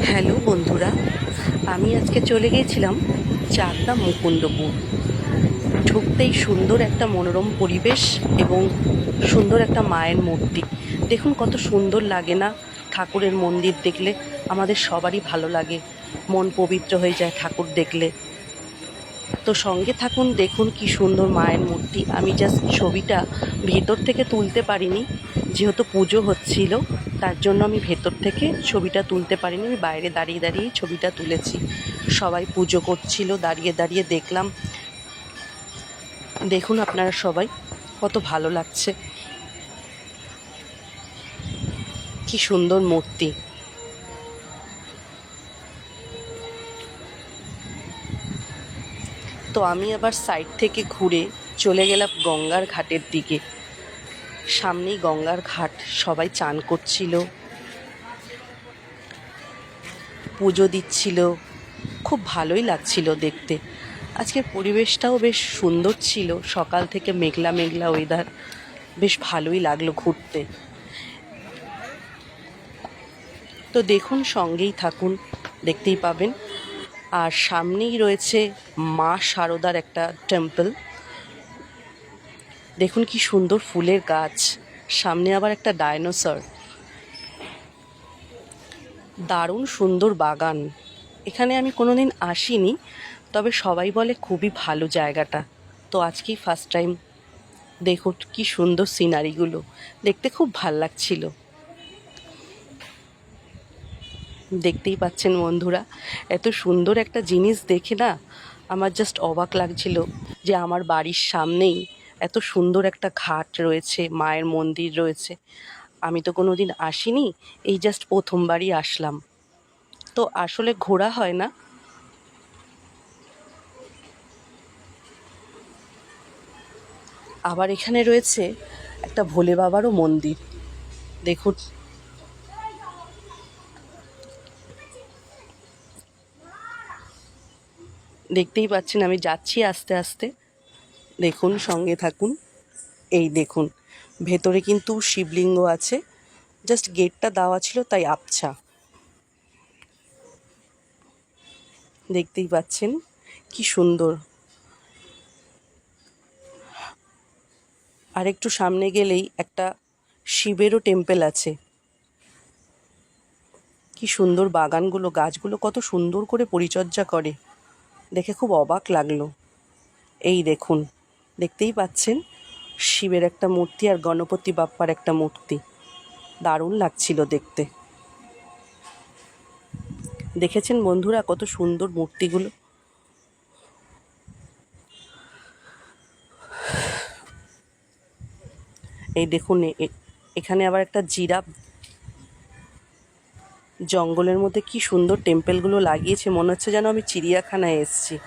Hello বন্ধুরা, আমি আজকে চলে গিয়েছিলাম চাকদা মুকুন্দপুর। ঢুকতেই সুন্দর একটা মনোরম পরিবেশ এবং সুন্দর একটা মায়ের মূর্তি। দেখুন কত সুন্দর লাগে না? ঠাকুরের মন্দির দেখলে আমাদের সবারই ভালো লাগে, মন পবিত্র হয়ে যায় ঠাকুর দেখলে। তো সঙ্গে থাকুন, দেখুন কি সুন্দর মায়ের মূর্তি। আমি জাস্ট ছবিটা ভেতর থেকে তুলতে পারিনি, যেহেতু পুজো হচ্ছিল, তার জন্য আমি ভেতর থেকে ছবিটা তুলতে পারিনি। আমি বাইরে দাঁড়িয়ে দাঁড়িয়েই ছবিটা তুলেছি। সবাই পুজো করছিল, দাঁড়িয়ে দাঁড়িয়ে দেখলাম। দেখুন আপনারা সবাই, কত ভালো লাগছে, কি সুন্দর মূর্তি। তো আমি আবার সাইড থেকে ঘুরে চলে গেলাম গঙ্গার ঘাটের দিকে। সামনেই গঙ্গার ঘাট, সবাই চান করছিল, পুজো দিচ্ছিল, খুব ভালোই লাগছিল দেখতে। আজকের পরিবেশটাও বেশ সুন্দর ছিল, সকাল থেকে মেঘলা মেঘলা ওয়েদার, বেশ ভালোই লাগলো ঘুরতে। তো দেখুন, সঙ্গেই থাকুন, দেখতেই পাবেন। আর সামনেই রয়েছে মা শারদার একটা টেম্পল। দেখুন কি সুন্দর ফুলের গাছ, সামনে আবার একটা ডাইনোসর, দারুণ সুন্দর বাগান। এখানে আমি কোনোদিন আসিনি, তবে সবাই বলে খুবই ভালো জায়গাটা। তো আজকেই ফার্স্ট টাইম। দেখুন কি সুন্দর সিনারিগুলো, দেখতে খুব ভাল লাগছিল। দেখতেই পাচ্ছেন বন্ধুরা, এত সুন্দর একটা জিনিস দেখে না আমার জাস্ট অবাক লাগছিল যে আমার বাড়ির সামনেই এত সুন্দর একটা ঘাট রয়েছে, মায়ের মন্দির রয়েছে। আমি তো কোনো দিন আসিনি, এই জাস্ট প্রথমবারই আসলাম। তো আসলে ঘোরা হয় না। আবার এখানে রয়েছে একটা ভোলে বাবারও মন্দির। দেখুন, দেখতেই পাচ্ছেন আমি যাচ্ছি আস্তে আস্তে। দেখুন, সঙ্গে থাকুন। এই দেখুন, ভেতরে কিন্তু শিবলিঙ্গ আছে, জাস্ট গেটটা দেওয়া ছিল তাই আবছা। দেখতেই পাচ্ছেন কি সুন্দর। আর একটু সামনে গেলেই একটা শিবেরও টেম্পল আছে। কি সুন্দর বাগানগুলো, গাছগুলো কত সুন্দর করে পরিচর্যা করে, দেখে খুব অবাক লাগলো। এই দেখুন, দেখতেই পাচ্ছেন শিবের একটা মূর্তি আর গণপতি বাপ্পার একটা মূর্তি, দারুণ লাগছিল দেখতে। দেখেছেন বন্ধুরা কত সুন্দর মূর্তিগুলো? এই দেখুন, এখানে আবার একটা জিরাফ জঙ্গলের মধ্যে কি সুন্দর টেম্পেলগুলো লাগিয়েছে, মনে হচ্ছে যেন আমি চিড়িয়াখানায় এসেছি।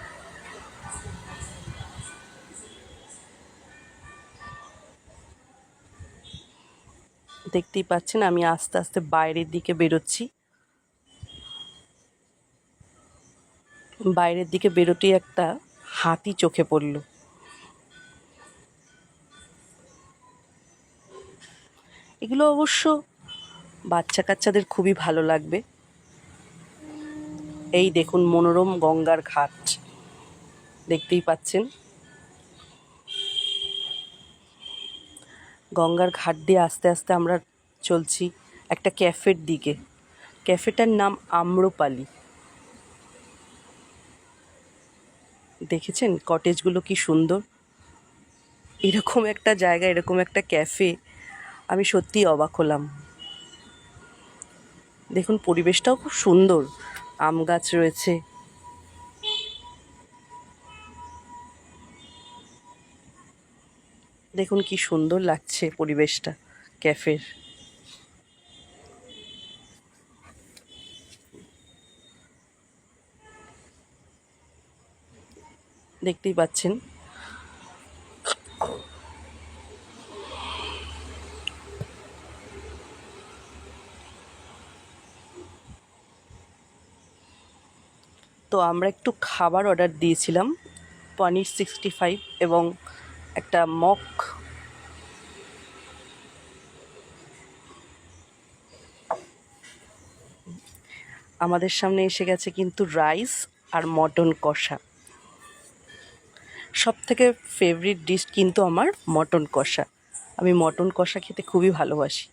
দেখতেই পাচ্ছেন আমি আস্তে আস্তে বাইরের দিকে বেরোচ্ছি। বাইরের দিকে বেরোতেই একটা হাতি চোখে পড়ল। এগুলো অবশ্য বাচ্চা কাচ্চাদের খুবই ভালো লাগবে। এই দেখুন মনোরম গঙ্গার ঘাট, দেখতেই পাচ্ছেন। গঙ্গার ঘাট দিয়ে আস্তে আস্তে আমরা চলছি একটা ক্যাফের দিকে। ক্যাফেটার নাম আম্রপালি। দেখেছেন কটেজগুলো কি সুন্দর? এরকম একটা জায়গা, এরকম একটা ক্যাফে, আমি সত্যিই অবাক হলাম। দেখুন পরিবেশটাও খুব সুন্দর, আম গাছ রয়েছে। দেখুন কি সুন্দর লাগছে পরিবেশটা ক্যাফের। দেখতেই পাচ্ছেন। তো আমরা একটু খাবার অর্ডার দিয়েছিলাম, পনির 65 এবং একটা মক। আমাদের সামনে এসে গেছে কিন্তু রাইস আর মটন কষা। সবথেকে ফেভারিট ডিশ কিন্তু আমার মটন কষা। আমি মটন কষা খেতে খুবই ভালোবাসি।